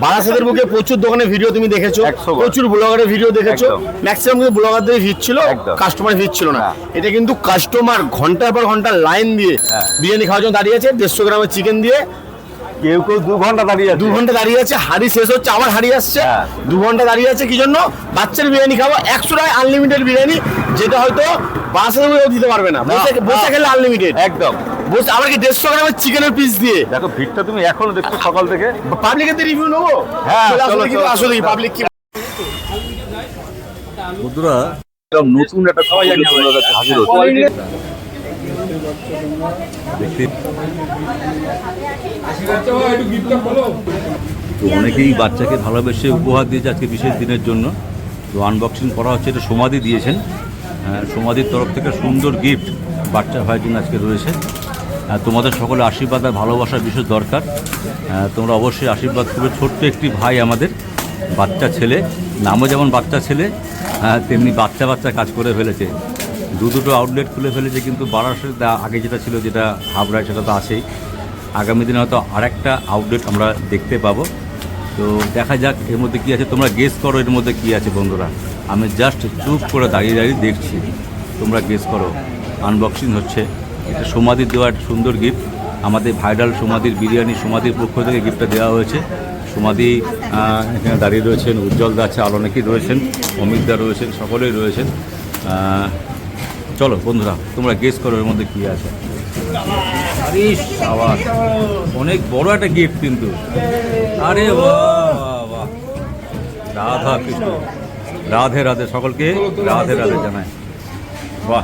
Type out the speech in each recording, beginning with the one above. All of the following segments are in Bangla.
বারাসাতের বুকে প্রচুর দোকানের ভিডিও তুমি দেখেছো, প্রচুর ব্লগারের ভিডিও দেখেছো, ম্যাক্সিমাম কিন্তু ব্লগারদের ভিড় ছিল, কাস্টমার ভিড় ছিল না। এটা কিন্তু কাস্টমার ঘন্টার পর ঘন্টা লাইন দিয়ে বিরিয়ানি খাওয়ার জন্য দাঁড়িয়ে আছে। 150 গ্রামের চিকেন দিয়ে কেউ 2 ঘন্টা দাঁড়িয়ে আছে, 2 ঘন্টা দাঁড়িয়ে আছে। হাড়ি শেষ হচ্ছে, আবার হাড়ি আসছে, 2 ঘন্টা দাঁড়িয়ে আছে। কি জন্য? বাচ্চার বিরিয়ানি খাবো, 100 টাকায় আনলিমিটেড বিরিয়ানি, যেটা হয়তো বাসাতেও দিতে পারবে না। বসে খেলে আনলিমিটেড একদম। আবার কি 150 গ্রামের চিকেনের পিস দিয়ে। দেখো ভিড়টা তুমি এখনো দেখছো সকাল থেকে। পাবলিকের রিভিউ নেবো। হ্যাঁ আসলে পাবলিক কি বন্ধুরা নতুন একটা খাওয়া জানি তোমাদের কাছে হাজির হচ্ছে। তো অনেকেই বাচ্চাকে ভালোবেসে উপহার দিয়েছে আজকে বিশেষ দিনের জন্য। তো আনবক্সিং করা হচ্ছে, এটা সমাধি দিয়েছেন, সমাধির তরফ থেকে সুন্দর গিফট বাচ্চা ভাইয়ের জন্য আজকে রয়েছে। তোমাদের সকলে আশীর্বাদ আর ভালোবাসার বিশেষ দরকার। তোমরা অবশ্যই আশীর্বাদ করবে। ছোট্ট একটি ভাই আমাদের, বাচ্চা ছেলে, নামও যেমন বাচ্চা ছেলে তেমনি বাচ্চা বাচ্চা কাজ করে ফেলেছে। দুটো আউটলেট খুলে ফেলেছে, কিন্তু বারাসাতে আগে যেটা ছিল, যেটা হাবড়ায়, সেটা তো আছেই। আগামী দিনে হয়তো আরেকটা আউটলেট আমরা দেখতে পাবো। তো দেখা যাক এর মধ্যে কী আছে। তোমরা গেস করো এর মধ্যে কী আছে বন্ধুরা। আমি জাস্ট চুপ করে দাঁড়িয়ে দাঁড়িয়ে দেখছি, তোমরা গেস করো। আনবক্সিং হচ্ছে। এটা সমাধির দেওয়া একটা সুন্দর গিফট। আমাদের ভাইরাল সমাধির বিরিয়ানি সমাধির পক্ষ থেকে গিফটটা দেওয়া হয়েছে। সমাধি এখানে দাঁড়িয়ে রয়েছেন, উজ্জ্বলদা আছে, আরও অনেকেই রয়েছেন, অমিতদা রয়েছেন, সকলেই রয়েছেন। চলো বন্ধুরা তোমরা গেস করো এর মধ্যে কী আছে। আরে আবার অনেক বড় একটা গিফট কিন্তু। আরে বাহ বাহ, রাধা কৃষ্ণ, রাধে রাধে, সকলকে রাধে রাধে জানায়। বাহ,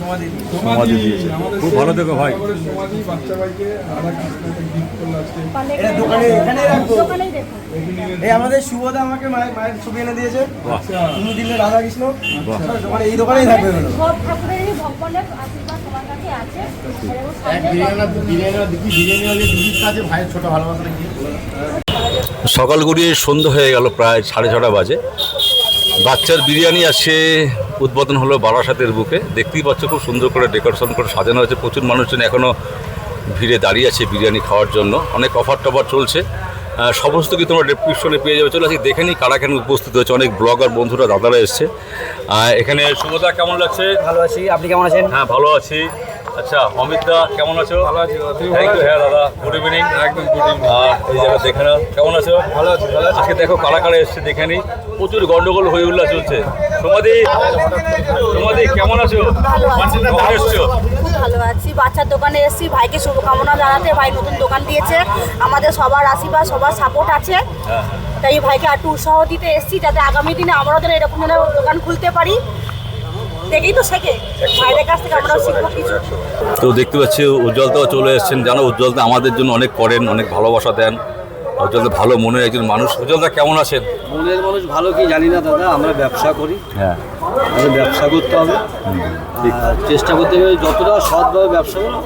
সমাধি দিয়েছে, খুব ভালো দেখো ভাই। আমাদের শুভদা আমাকে মায়ের ছবি এনে দিয়েছে, তুমি দিলে রাধা কৃষ্ণ, এই দোকানেই থাকবে। সকাল গড়িয়ে সন্ধ্যা হয়ে গেল, প্রায় 6:30 বাজে। বাচ্চার বিরিয়ানি আসছে, উদ্বোধন হলো বারাসাতের বুকে। দেখতেই পাচ্ছ খুব সুন্দর করে ডেকোরেশন করে সাজানো হয়েছে। প্রচুর মানুষজন এখনও ভিড়ে দাঁড়িয়ে আছে বিরিয়ানি খাওয়ার জন্য। অনেক অফার টফার চলছে, সমস্ত কি তোমরা ডেসক্রিপশনে পেয়ে যাবে। চলে আসি দেখে নিই কারা এখানে উপস্থিত হয়েছে। অনেক ব্লগার বন্ধুরা, দাদারা এসছে এখানে। শুভদা কেমন লাগছে? ভালো আছি, আপনি কেমন আছেন? হ্যাঁ ভালো আছি। আচ্ছা অমিতদা কেমন আছো? ভালো আছি। Thank you. হ্যাঁ দাদা গুড ইভিনিং। একদম গুড ইভিনিং। এই জায়গা দেখে নাও, কেমন আছো? ভালো আছি। ভালো আছি। আজকে দেখো কারা কারা এসছে দেখে নিই। প্রচুর গন্ডগোল হয়ে উল্লাস চলছে। সমাধি কেমন আছো? এসছো? ভালো আছি। বাচ্চার দোকানে এসেছি, ভাইকে শুভকামনা জানাতে। ভাই নতুন দোকান দিয়েছে, আমাদের সবার আশীর্বাদ, সবার সাপোর্ট আছে। তাই ভাইকে একটু উৎসাহ দিতে এসেছি, যাতে আগামী দিনে আমরাও যেন এরকম দোকান খুলতে পারি। দেখেই তো শেখে, ভাইদের কাছ থেকে আমরাও শিখবো কিছু। তো দেখতে পাচ্ছি উজ্জ্বলদাও চলে এসেছেন। জানো উজ্জ্বলদা আমাদের জন্য অনেক করেন, অনেক ভালোবাসা দেন। উজ্জ্বলদা ভালো মনের একজন মানুষ। উজ্জ্বলদা কেমন আছেন? মনের মানুষ ভালো কি জানি না দাদা, আমরা ব্যবসা করি। হ্যাঁ, আমাদের ব্যবসা করতে হবে, চেষ্টা করতে হবে যতটা সৎভাবে ব্যবসা করো।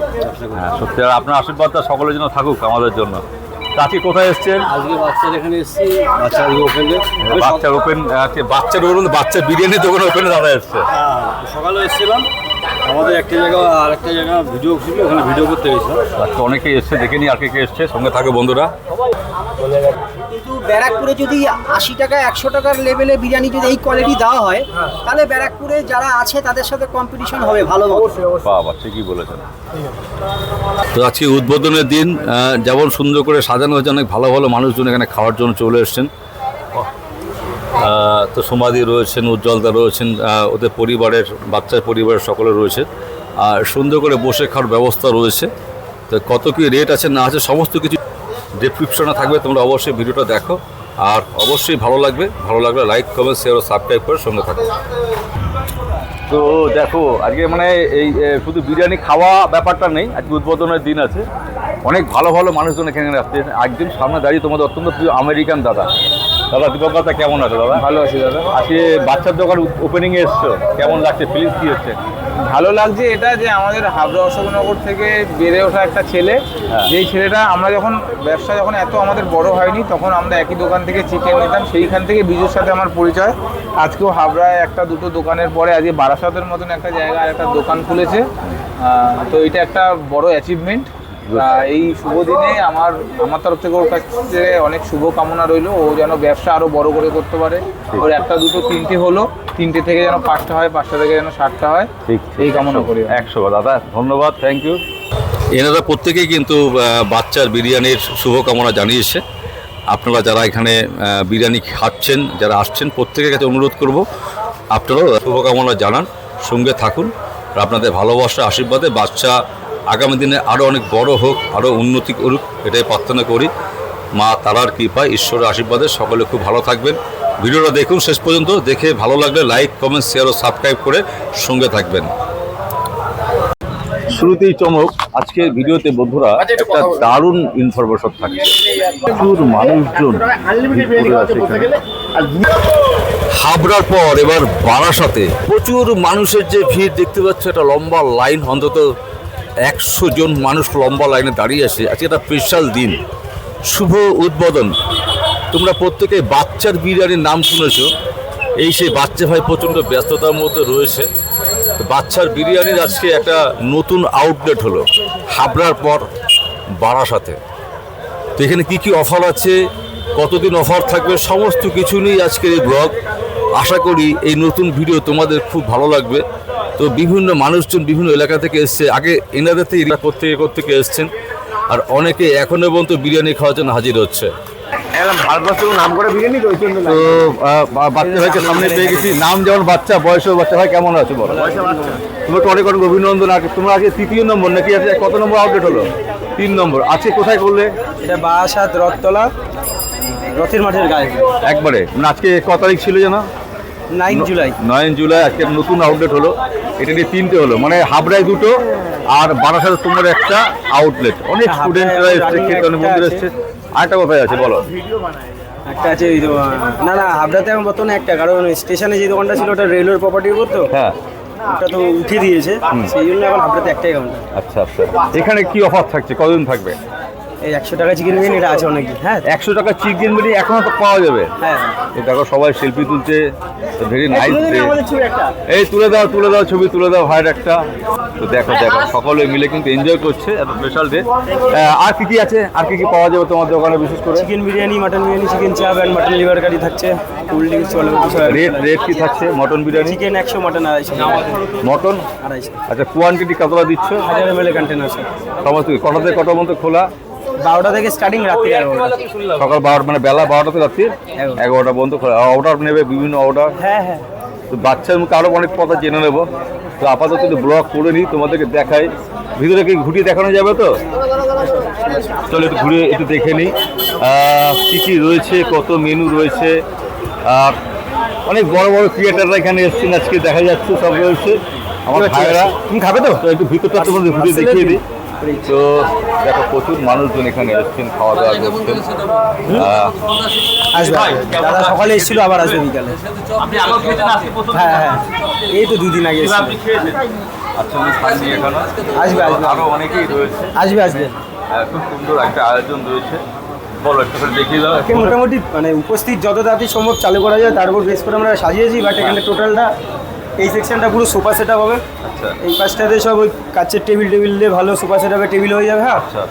হ্যাঁ সত্যি। আর আপনার আশীর্বাদটা সকলের জন্য থাকুক আমাদের জন্য। আজকে কোথায় এসছেন? আজকে বাচ্চার এখানে এসেছি, বাচ্চার ওপেনে, বাচ্চার ওপেন, বাচ্চার বিরিয়ানি দোকান ওপেনে দাদা এসছে। সকালে এসেছিলাম, আমাদের একটা জায়গা আর একটা জায়গা ভিডিও ছিল, ওখানে ভিডিও করতে গেছিলাম। আচ্ছা অনেকেই এসছে, দেখে নিই আর কে এসছে। সঙ্গে থাকে বন্ধুরা। কিন্তু ব্যারাকপুরে যদি 80 টাকা 100 টাকার লেভেলে বিরিয়ানি যদি এই কোয়ালিটি দেওয়া হয়, তাহলে ব্যারাকপুরে যারা আছে তাদের সাথে কম্পিটিশন হবে ভালো। বাবা ঠিকই বলেছেন। তো আজকে উদ্বোধনের দিন, যেমন সুন্দর করে সাজানো হয়েছে, অনেক ভালো ভালো মানুষজন এখানে খাওয়ার জন্য চলে এসছেন। তো সমাধি রয়েছেন, উজ্জ্বলদা রয়েছেন, ওদের পরিবারের, বাচ্চার পরিবারের সকলে রয়েছে। আর সুন্দর করে বসে খাওয়ার ব্যবস্থা রয়েছে। তো কত কী রেট আছে না আছে সমস্ত কিছু ডেসক্রিপশনে থাকবে, তোমরা অবশ্যই ভিডিওটা দেখো। আর অবশ্যই ভালো লাগবে, ভালো লাগলে লাইক কমেন্ট শেয়ার ও সাবস্ক্রাইব করে সঙ্গে থাকো। তো দেখো আজকে মানে এই শুধু বিরিয়ানি খাওয়া ব্যাপারটা নেই, আজকে উদ্বোধনের দিন আছে। অনেক ভালো ভালো মানুষজন এখানে আসছে। একদিন সামনে দাঁড়িয়ে তোমাদের অত্যন্ত প্রিয় আমেরিকান দাদা। দাদা দীপক দাদা কেমন আছে? দাদা ভালো আছি দাদা। আজকে বাচ্চার দোকান ওপেনিংয়ে এসছো, কেমন লাগছে? ফিলিংস কী হচ্ছে? ভালো লাগছে এটা যে আমাদের হাবড়া অশোকনগর থেকে বেড়ে ওঠা একটা ছেলে, যেই ছেলেটা আমরা যখন ব্যবসা যখন এত আমাদের বড় হয়নি, তখন আমরা একই দোকান থেকে চিকেন নিতাম। সেইখান থেকে বিজুর সাথে আমার পরিচয়। আজকেও হাবড়ায় একটা দুটো দোকানের পরে আজকে বারাসাতের মতন একটা জায়গায় একটা দোকান খুলেছে। তো এটা একটা বড় অ্যাচিভমেন্ট। এই শুভ দিনে আমার তরফ থেকে ওর কাছে অনেক শুভ কামনা রইলো। ও যেন ব্যবসা আরো বড় করে করতে পারে। ওর একটা দুটো তিনটে হলো, তিনটে থেকে যেন 5টা হয়, 5টা থেকে যেন 7টা হয়, ঠিক এই কামনা করি। 100 দাদা, ধন্যবাদ, থ্যাংক ইউ। এনারা প্রত্যেকেই কিন্তু বাচ্চার বিরিয়ানির শুভকামনা জানিয়েছে। আপনারা যারা এখানে বিরিয়ানি খাচ্ছেন, যারা আসছেন, প্রত্যেকের কাছে অনুরোধ করব আপনারাও শুভকামনা জানান, সঙ্গে থাকুন। আর আপনাদের ভালোবাসা আশীর্বাদে বাচ্চা আগামী দিনে আরও অনেক বড় হোক, আরও উন্নতি করুক, এটাই প্রার্থনা করি। মা তারার কৃপায়, ঈশ্বরের আশীর্বাদে সকলে খুব ভালো থাকবেন। ভিডিওটা দেখুন শেষ পর্যন্ত, দেখে ভালো লাগলে লাইক, কমেন্ট, শেয়ার ও সাবস্ক্রাইব করে সঙ্গে থাকবেন। শুরুতেই চমক, আজকের ভিডিওতে বন্ধুরা একটা দারুণ ইনফরমেশন থাকছে। প্রচুর মানুষজন হাবড়ার পর এবার বারাসাতে প্রচুর মানুষের যে ভিড় দেখতে পাচ্ছ, একটা লম্বা লাইন, অন্তত 100 জন মানুষ লম্বা লাইনে দাঁড়িয়ে আছে। আজকে একটা স্পেশাল দিন, শুভ উদ্বোধন। তোমরা প্রত্যেকে বাচ্চার বিরিয়ানির নাম শুনেছো। এই সেই বাচ্চা ভাই প্রচণ্ড ব্যস্ততার মধ্যে রয়েছে। বাচ্চার বিরিয়ানির আজকে একটা নতুন আউটলেট হলো হাবড়ার পর বারাসাতে। তো এখানে কী কী অফার আছে, কতদিন অফার থাকবে, সমস্ত কিছু নিয়ে আজকের এই ব্লগ। আশা করি এই নতুন ভিডিও তোমাদের খুব ভালো লাগবে। তো বিভিন্ন মানুষজন বিভিন্ন এলাকা থেকে এসছে, আগে এনাদের থেকে প্রত্যেকে এসছেন, আর অনেকে এখনও পর্যন্ত বিরিয়ানি খাওয়ার জন্য হাজির হচ্ছে। ভারতবর্ষের নাম করে বিরিয়ানি তো বাচ্চা ভাইকে সামনে পেয়ে গেছি। নাম যেমন বাচ্চা, বয়সও বাচ্চা। ভাই কেমন আছো বলো? তোমাকে অনেক অনেক অভিনন্দন। আগে তোমরা আজকে 3য় নম্বর নাকি আছে? কত নম্বর আউটলেট হলো? 3 নম্বর। আজকে কোথায় করলে? এটা বারাসাত রথতলা, রথের মাঠের গায়ে একবারে মানে আজকে কত তারিখ ছিল যেন? 9 জুলাই। 9 জুলাই আজকে নতুন আউটলেট হলো। এটা নিয়ে 3টে হলো, মানে হাবড়ায় 2টো আর বারাসাতে তোমার একটা আউটলেট। অনেক স্টুডেন্টরা এসছে, অনেক বন্ধুরা এসছে। আরেকটা কোথায় আছে বলো? একটা আছে ওই না হাবড়াতে এখন বর্তমানে একটা, কারণ স্টেশনে যে দোকানটা ছিল ওটা রেলওয়ের প্রপার্টির উপর, তো হ্যাঁ ওটা তো উঠে দিয়েছে, সেই জন্য এখন হাবড়াতে একটাই কাউন্টার। আচ্ছা আচ্ছা। এখানে কি অফার থাকছে, কতদিন থাকবে? এই 100 টাকা চিকেন বিরিয়ানি এটা আছে অনেক। হ্যাঁ 100 টাকা চিকেন বিরিয়ানি এখনো তো পাওয়া যাবে। হ্যাঁ, এই দেখো সবাই সেলফি তুলছে, ভেরি নাইস। আমাদের ছবি একটা এই তুলে দাও ছবি তুলে দাও ভাইয়ের একটা। তো দেখো সকলে মিলে কিন্তু এনজয় করছে এত স্পেশাল ডে। আর কি আছে, আর কি পাওয়া যাবে তোমার দোকানে বিশেষ করে? Chicken biryani, mutton biryani, chicken চাপ অ্যান্ড মাটন লিভার কারি থাকছে, কোল্ড ড্রিঙ্কস চলে। রেট কি থাকছে? Mutton biryani chicken 100, mutton 250। Mutton 250। আচ্ছা, কোয়ান্টিটি কতটা দিচ্ছ? 1000 ml কন্টেনার আছে। সমস্ত কটা থেকে কটা পর্যন্ত খোলা? 12টা থেকে স্টার্টিং, রাত্রি 11টা। সকাল 12 মানে বেলা 12টা থেকে রাত্রি 11টা পর্যন্ত খোলা। অর্ডার নেবে বিভিন্ন অর্ডার? হ্যাঁ হ্যাঁ। তো বাচ্চার মুখে আরও অনেক কথা জেনে নেবো। তো আপাতত একটু ব্লগ করে নিই, তোমাদেরকে দেখাই। ভিতরে কি ঘুরিয়ে দেখানো যাবে তো? চলো একটু ঘুরে একটু দেখে নিই কী কী রয়েছে, কত মেনু রয়েছে। আর অনেক বড় বড় ক্রিয়েটাররা এখানে এসছেন আজকে, দেখা যাচ্ছে সব রয়েছে আমার ভাইয়েরা। তুমি খাবে তো? একটু ভিতরটা তোমাদের ঘুরিয়ে দেখিয়ে দিই। তো দেখো প্রচুর মানুষজন এখানে এসছেন, খাওয়া দাওয়া করছেন। আসবে, দাদা সকালে এসেছিল, আবার আসবে বিকালে। হ্যাঁ হ্যাঁ, এই তো 2 দিন আগে এসেছিল। আচ্ছা, আমি খাইনি এখানে। আসবে আরও অনেকেই রয়েছে। আসবে। খুব সুন্দর একটা আয়োজন রয়েছে। বলো একটু করে দেখিয়ে দাও। মোটামুটি মানে উপস্থিত যত তাড়াতাড়ি সম্ভব চালু করা যায়, তার উপর বেস করে আমরা সাজিয়েছি। বাট এখানে টোটালটা এই সেকশনটা পুরো সোফা সেট আপ হবে। আচ্ছা। এই পাশটাতে সব ওই কাচের টেবিল দিয়ে ভালো সোফা সেট আপে টেবিল হয়ে যাবে। হ্যাঁ, আচ্ছা।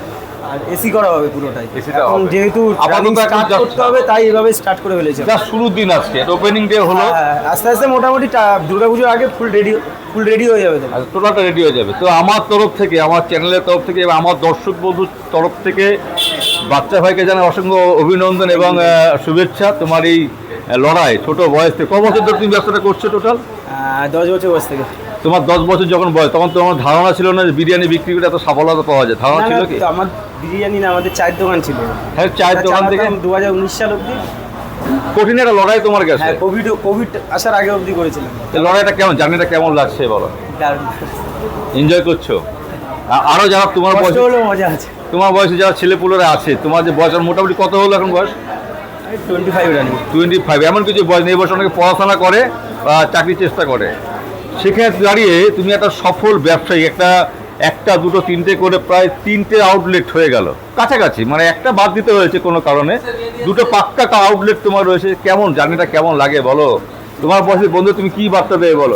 আর এসি করা হবে পুরোটাই। এসিটা এখন হবে। যেহেতু আপাতত স্টার্ট এখন করতে হবে, তাই এভাবে স্টার্ট করে ফেলেছে। যা শুরুর দিন আজকে, ওপেনিং ডে হলো। হ্যাঁ, আস্তে আস্তে মোটামুটি দুর্গাপুজোর আগে ফুল রেডি হয়ে যাবে তো। আচ্ছা, টোটালটা রেডি হয়ে যাবে। তো আমার তরফ থেকে, আমার চ্যানেলের তরফ থেকে এবং আমার দর্শক বন্ধুর তরফ থেকে বাচ্চা ভাইকে জানাই অসংখ্য অভিনন্দন এবং শুভেচ্ছা। তোমার এই লড়াই ছোট বয়স থেকে, ক বছর ধরে তুমি ব্যবসাটা করছো টোটাল? 10 বছর বয়স থেকে। তোমার 10 বছর যখন বয়স, তখন তোমার ধারণা ছিল না যে বিরিয়ানি বিক্রি করে এত সফলতা পাওয়া যায়? ধারণা ছিল কি? তো আমার বিরিয়ানি না, আমাদের চায়ের দোকান ছিল। হ্যাঁ, চায়ের দোকান থেকে 2019 সাল অবধি। কঠিন একটা লড়াই তোমার কাছে। হ্যাঁ, কোভিড আসার আগে অবধি করেছিলাম। এই লড়াইটা কেমন, জার্নিটা কেমন লাগছে বলো? এনজয় করছো? আরো যারা তোমার বয়সে, কষ্ট হলেও মজা আছে। তোমার বয়সে যারা ছেলেপুলেরা আছে, তোমার যে বয়স মোটামুটি কত হলো এখন বয়স? 25 রানি। 25। এমন কিছু বয়স নেই, বয়স অনেকে পড়াশোনা করে বা চাকরির চেষ্টা করে। সেখানে দাঁড়িয়ে তুমি একটা সফল ব্যবসায়ী, একটা দুটো তিনটে করে প্রায় 3টে আউটলেট হয়ে গেল কাছাকাছি, মানে একটা বাদ দিতে হয়েছে কোনো কারণে, 2টো পাক্কা আউটলেট তোমার রয়েছে। কেমন জার্নিটা কেমন লাগে বলো? তোমার বয়সী বন্ধু তুমি কি বার্তা দেবে বলো?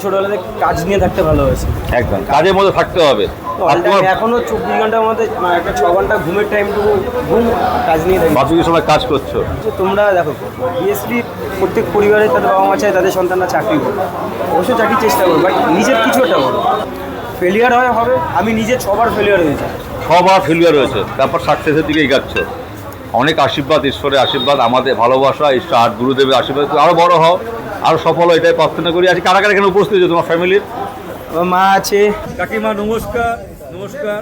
ছোটবেলাতে কাজ নিয়ে থাকতে ভালোবাসি, একদম কাজের মধ্যে থাকতে হবে। আর তোমার এখনো 24 ঘন্টার মধ্যে একটা 6 ঘন্টা ঘুমের টাইমটুকু ঘুম, কাজ নিয়ে থাকি। বাকি সময় কাজ করছো। তোমরা দেখো বিএসপি প্রত্যেক পরিবারে তাদের বাবা মা চায় তাদের সন্তানরা চাকরি করবে, অবশ্যই চাকরির চেষ্টা করবে, বাট নিজের কিছু একটা করো। ফেলিয়ার হবে, আমি নিজে 6 বার ফেলিয়ার হয়েছি, 6 বার ফেলিয়ার হয়েছে, তারপর সাকসেসের দিকে এগাচ্ছ। অনেক আশীর্বাদ, ঈশ্বরের আশীর্বাদ, আমাদের ভালোবাসা, ঈশ্বর আর গুরুদেবের আশীর্বাদ, আরও বড় হও, আরও সফল হয়, এটাই প্রার্থনা করি। আজকে কারা কারা এখানে উপস্থিত হয়েছে তোমার ফ্যামিলির? আমার মা আছে, কাকিমা নমস্কার। নমস্কার,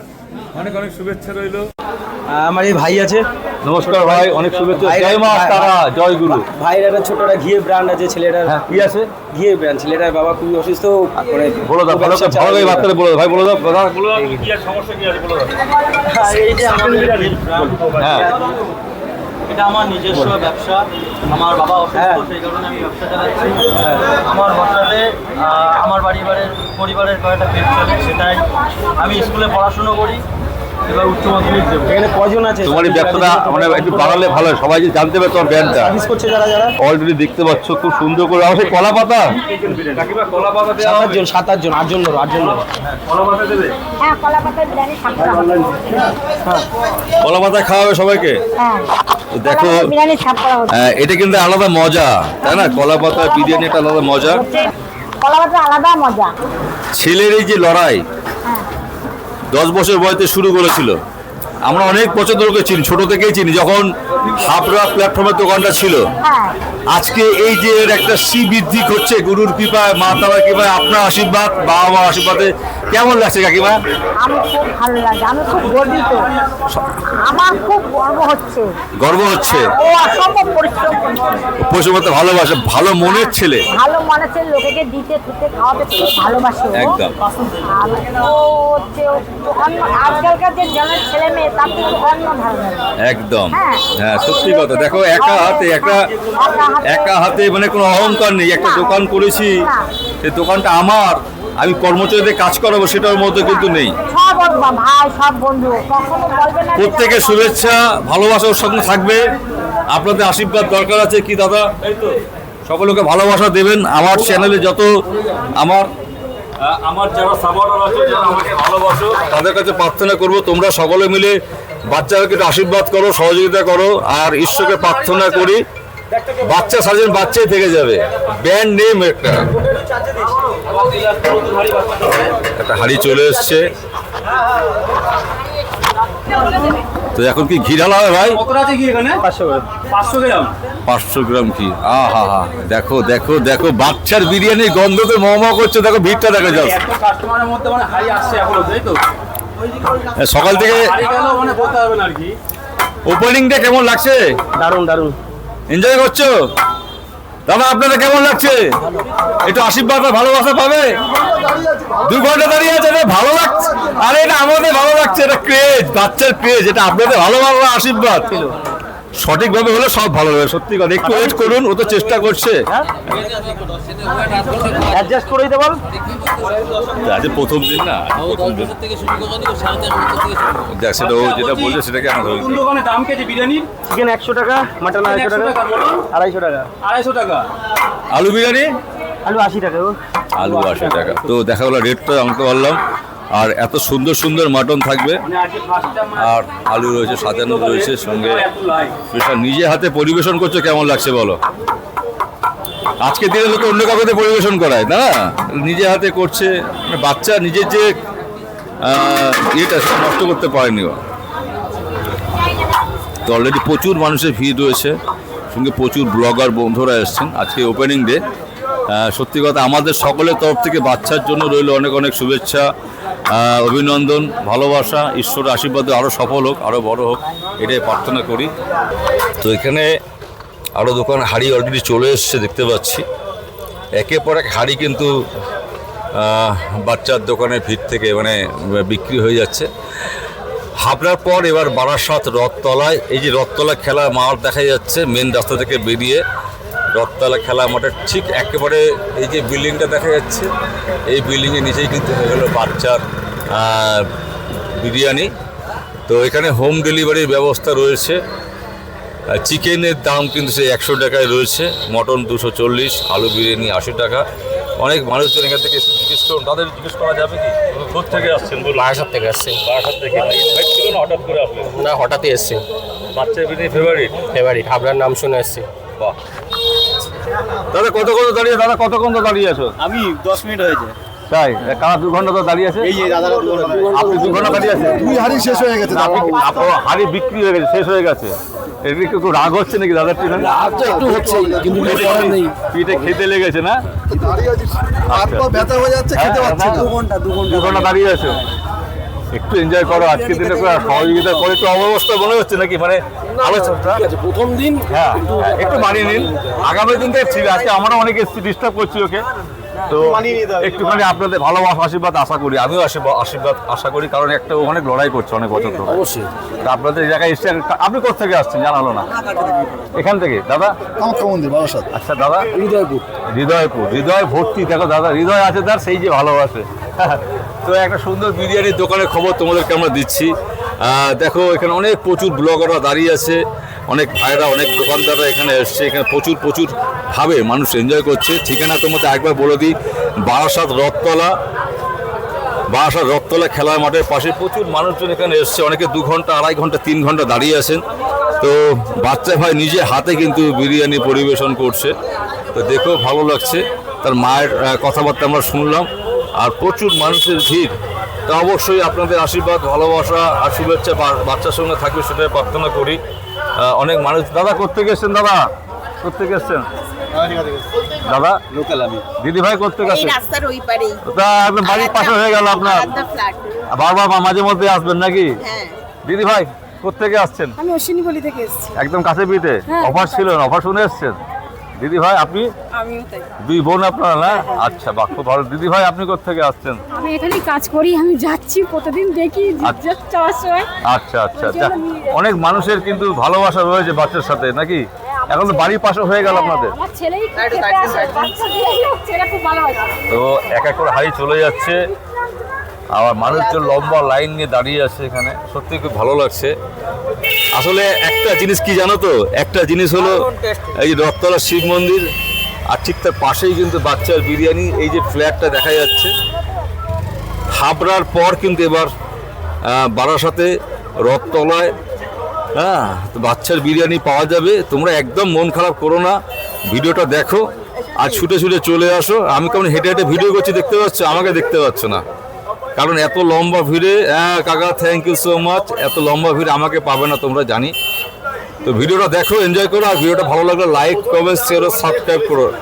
অনেক অনেক শুভেচ্ছা রইল। আমার এই ভাই আছে। নমস্কার ভাই, অনেক শুভেচ্ছা। জয় মা তারা, জয় গুরু। ভাইয়ের একটা ছোট একটা ঘিয়ের ব্র্যান্ড আছে, ছেলেটার কি আছে? ঘিয়ের ব্র্যান্ড। ছেলেটার বাবা খুবই অসুস্থ, করে বলো দাও, ভালো ভালো করে বার্তাটা বলো দাও ভাই, বলো দাও, বলো দাও কি আর সমস্যা কি আছে বলো দাও। হ্যাঁ, এটা আমার নিজস্ব ব্যবসা, আমার বাবা অসুস্থ, সেই কারণে আমি ব্যবসা চালাচ্ছি। আমার হঠাৎ আমার পরিবারের কয়েকটা পেট চলে, সেটাই আমি স্কুলে পড়াশুনো করি, এবার উচ্চ মাধ্যমিক দেবো। এখানে কজন আছে? তোমার এই ব্যবসাটা মানে একটু বাড়ালে ভালো হয়, সবাই যে জানতে পারে তোমার ব্র্যান্ডটা। সার্ভিস করছে যারা অলরেডি দেখতে পাচ্ছ খুব সুন্দর করে। আমার সেই কলা পাতা, কাকিমা কলা পাতা দেওয়া হবে? 7-8 জন, 8 জন ধরো, 8 জন ধরো। কলা পাতা দেবে? হ্যাঁ, কলা পাতার বিরিয়ানি সাতটা হবে। কলা পাতা খাওয়াবে সবাইকে। হ্যাঁ, তো দেখো বিরিয়ানি ছাপ করা হচ্ছে। এটা কিন্তু আলাদা মজা, তাই না? কলা পাতা বিরিয়ানি একটা আলাদা মজা। কলা পাতা আলাদা মজা। ছেলের এই যে লড়াই 10 বছর বয়সে শুরু করেছিল। আমরা অনেক বছর ধরে ওকে চিনি, ছোট থেকেই চিনি, যখন হাবড়া প্ল্যাটফর্মের দোকানটা ছিল। হ্যাঁ, আজকে এই যে এর একটা বৃদ্ধি করছে গুরুর কৃপায়, মা তারার কৃপায়, আপনার আশীর্বাদ, বাবা মার আশীর্বাদে কেমন লাগছে কাকিমা? আমার খুব ভালো লাগে, আমি খুব গর্বিত, আমার খুব গর্ব হচ্ছে। গর্ব হচ্ছে। ও অসম্ভব পরিশ্রম করছে, পরিশ্রম করতে ভালোবাসে, ভালো মনের ছেলে। ভালো মানুষে লোকেকে দিতে থুতে খাওয়াতে খুব ভালোবাসে ও। একদম। আর ও হচ্ছে অন্য আজকালকার যে জনের ছেলে মেয়ে তার থেকে অন্য ধারণা। একদম, হ্যাঁ। হ্যাঁ সত্যি কথা। দেখো একা হাতে মানে কোনো অহংকার নেই। একটা দোকান করেছি, সেই দোকানটা আমার, আমি কর্মচারীদের কাজ করাবো, সেটার মধ্যে কিন্তু নেই। সব ভাই, সব বন্ধু, কখনো বলবে না যে প্রত্যেকের শুভেচ্ছা, ভালোবাসা ওর সঙ্গে থাকবে। আপনাদের আশীর্বাদ দরকার আছে কি দাদা? এই তো সকলকে ভালোবাসা দেবেন। আমার চ্যানেলে যত আমার যারা সাপোর্টার আছে, যারা আমাকে ভালোবাসো, তাদের কাছে প্রার্থনা করব তোমরা সকলে মিলে বাচ্চাদেরকে একটু আশীর্বাদ করো, সহযোগিতা করো। আর ঈশ্বরকে প্রার্থনা করি বাচ্চা সার্জন বাচ্চাই থেকে যাবে। ব্যান্ড নেম একটা হাড়ি চলে এসছে। তো এখন কি ঘি ঢালা হবে ভাই? 500 গ্রাম ঘি। হা দেখো দেখো দেখো, বাচ্চার বিরিয়ানির গন্ধতে মহমহ করছে। দেখো ভিড়টা দেখো, যাও সকাল থেকে। ওপেনিংটা কেমন লাগছে? দারুণ দারুণ, এনজয় করছো দাদা? আপনাদের কেমন লাগছে? একটু আশীর্বাদ আর ভালোবাসা পাবে। 2 ঘন্টা দাঁড়িয়ে আছে, ভালো লাগছে। আরে এটা আমাদের ভালো লাগছে, এটা ক্রেজ, বাচ্চার ক্রেজ। এটা আপনাদের ভালোবাসা আশীর্বাদ সঠিকভাবে হলে সব ভালো হবে। সত্যি কথা, একটু ওয়েট করুন, ও তো চেষ্টা করছে। অ্যাডজাস্ট করে দিতে বল। আজ প্রথম দিন না, দেখ সেটা ও যেটা বলছে সেটাকে আমরা ধরি। দোকানে দাম কেজি বিরিয়ানির? চিকেন 100 টাকা, মাটন 250 টাকা, 250 টাকা। 250 টাকা। আলু বিরিয়ানি? আলু 80 টাকা। আলু 80 টাকা। তো দেখা গেলো রেটটা জানতে পারলাম। আর এত সুন্দর সুন্দর মাটন থাকবে, আর আলু রয়েছে, সাজানো রয়েছে সঙ্গে। নিজে হাতে পরিবেশন করছো, কেমন লাগছে বলো? আজকে দিনে লোকে অন্য কাউকে পরিবেশন করায় না, নিজে হাতে করছে। বাচ্চা নিজের যে ইয়েটা সেটা নষ্ট করতে পারেনি। তো অলরেডি প্রচুর মানুষের ভিড় রয়েছে, সঙ্গে প্রচুর ব্লগার বন্ধুরা এসছেন আজকে ওপেনিং ডে। সত্যি কথা, আমাদের সকলের তরফ থেকে বাচ্চার জন্য রইল অনেক অনেক শুভেচ্ছা, অভিনন্দন, ভালোবাসা। ঈশ্বরের আশীর্বাদে আরও সফল হোক, আরও বড় হোক, এটাই প্রার্থনা করি। তো এখানে আরও দোকান হাড়ি অলরেডি চলে এসছে, দেখতে পাচ্ছি। একের পর এক হাড়ি কিন্তু বাচ্চার দোকানের ভিড় থেকে মানে বিক্রি হয়ে যাচ্ছে। হাবড়ার পর এবার বারাসাত রথতলায়, এই যে রথতলা খেলা মাঠ দেখা যাচ্ছে মেন রাস্তা থেকে বেরিয়ে, রথতলা খেলা মাঠের ঠিক একেবারে এই যে বিল্ডিংটা দেখা যাচ্ছে, এই বিল্ডিংয়ের নিচেই কিন্তু হয়ে গেল বাচ্চার বিরিয়ানি। তো এখানে হোম ডেলিভারির ব্যবস্থা রয়েছে। চিকেনের দাম কিন্তু সেই 100 টাকায় রয়েছে, মটন 240, আলু বিরিয়ানি 80 টাকা। অনেক মানুষজন এখান থেকে এসে জিজ্ঞেস করুন, তাদের জিজ্ঞেস করা যাবে কি কোথা থেকে আসছেন? বারাসাত থেকে আসছি। বারাসাত থেকে ছিল না, হঠাৎ করে আসলেন? না, হঠাৎই এসছি। বাচ্চার বিরিয়ানি ফেভারিট? আপনার নাম শুনে এসছি। বাহ। দাদা কতক্ষণ তো দাঁড়িয়ে আছো? আমি 10 মিনিট হয়েছে। তাই? কারা 2 ঘন্টা তো দাঁড়িয়ে আছে? এই যে দাদা আপনি 2 ঘন্টা দাঁড়িয়ে আছেন? 2 হাড়ি শেষ হয়ে গেছে। আপনার হাড়ি বিক্রি হয়ে গেছে, শেষ হয়ে গেছে। এদিকে একটু রাগ হচ্ছে নাকি দাদার? একটু হচ্ছে, কিন্তু নেই। পিঠে খেতে লেগেছে না? ব্যথা হয়ে যাচ্ছে, খেতে পারছি না। 2 ঘন্টা দাঁড়িয়ে আছে। একটু এনজয় করো আজকে দিনে, সহযোগিতা করে একটু অবস্থা মনে হচ্ছে নাকি? মানে প্রথম দিন হ্যাঁ, একটু মানিয়ে নিন। আগামী দিনটা ঠিক আছে। আমরা অনেকে ডিস্টার্ব করছি ওকে, তো একটুখানি আপনাদের ভালোবাসা আশীর্বাদ আশা করি। আমিও আশীর্বাদ আশা করি, কারণ একটা অনেক লড়াই করছে অনেক বছর ধরে। অবশ্যই। তা আপনাদের এই জায়গায় এসে আপনি কোথা থেকে আসছেন জানালো না? এখান থেকে দাদা? কামাখ্যা মন্দির, বারাসাত। আচ্ছা দাদা? হৃদয়পুর। হৃদয় ভর্তি, দেখো দাদা হৃদয় আছে তার, সেই যে ভালোবাসে। তো একটা সুন্দর বিরিয়ানির দোকানের খবর তোমাদেরকে আমরা দিচ্ছি। দেখো এখানে অনেক প্রচুর ব্লগাররা দাঁড়িয়ে আছে, অনেক ভাইরা, অনেক দোকানদাররা এখানে এসছে। এখানে প্রচুর ভাবে মানুষ এনজয় করছে। ঠিকানা তোমাদের একবার বলে দিই, বারাসাত রথতলা খেলার মাঠের পাশে প্রচুর মানুষজন এখানে এসছে। অনেকে 2 ঘন্টা, 2.5 ঘন্টা, 3 ঘন্টা দাঁড়িয়ে আছেন। তো বাচ্চা ভাই নিজে হাতে কিন্তু বিরিয়ানি পরিবেশন করছে, তো দেখেও ভালো লাগছে। তার মায়ের কথাবার্তা আমরা শুনলাম, আর প্রচুর মানুষের ভিড়। তা অবশ্যই আপনাদের আশীর্বাদ, ভালোবাসা আর শুভেচ্ছা বাচ্চার সঙ্গে থাকবে, সেটাই প্রার্থনা করি। অনেক মানুষ। দাদা কোত্থেকে এসছেন? দাদা কোত্থেকে এসছেন? দাদা লোকাল আমি। দিদি ভাই কোত্থেকে এই আসছেন? রাস্তার ওই পারেই তা একদম বাড়ির পাশে হয়ে গেল আপনার। আলাদা ফ্ল্যাট। বারবার মাঝে মধ্যে আসবেন নাকি? হ্যাঁ, দিদি ভাই কোত্থেকে আসছেন? আমি অশ্বিনী বলি থেকে এসেছি। একদম কাছে পিঠে অফার ছিল, অফার শুনে এসছেন। দিদি ভাই আপনি? আমিও তাই। 2 বোন আপনারা না? আচ্ছা বাহ, খুব ভালো। দিদি ভাই আপনি কোত্থেকে আসছেন? আমি এখানেই কাজ করি, আমি যাচ্ছি প্রতিদিন, দেখি যাওয়ার সময়। আচ্ছা যাক, অনেক মানুষের কিন্তু ভালোবাসা রয়েছে বাচ্চার সাথে নাকি? এখন তো বাড়ির পাশে হয়ে গেল আপনাদের। আমার ছেলেই খেতে আসে, বাচ্চা দিয়েই হোক, ছেলে খুব ভালোবাসে। তো এক এক করে হাড়ি চলে যাচ্ছে, আবার মানুষজন লম্বা লাইন নিয়ে দাঁড়িয়ে আছে এখানে। সত্যি খুব ভালো লাগছে। আসলে একটা জিনিস কি জানো তো, একটা জিনিস হলো এই যে রথতলা শিব মন্দির, আর ঠিক তার পাশেই কিন্তু বাচ্চার বিরিয়ানি। এই যে ফ্ল্যাটটা দেখা যাচ্ছে, হাবড়ার পর কিন্তু এবার বারাসাতে রথতলায় তো বাচ্চার বিরিয়ানি পাওয়া যাবে। তোমরা একদম মন খারাপ করো না, ভিডিওটা দেখো আর ছুটে চলে আসো। আমি কেমন হেঁটে ভিডিও করছি দেখতে পাচ্ছ, আমাকে দেখতে পাচ্ছ না, কারণ এত লম্বা ভিড়ে। কাকা থ্যাংক ইউ সো মাচ। এত লম্বা ভিড়ে আমাকে পাবে না তোমরা, জানি। তো ভিডিওটা দেখো, এনজয় করো, আর ভিডিওটা ভালো লাগলে লাইক, কমেন্ট, শেয়ার ও সাবস্ক্রাইব করো।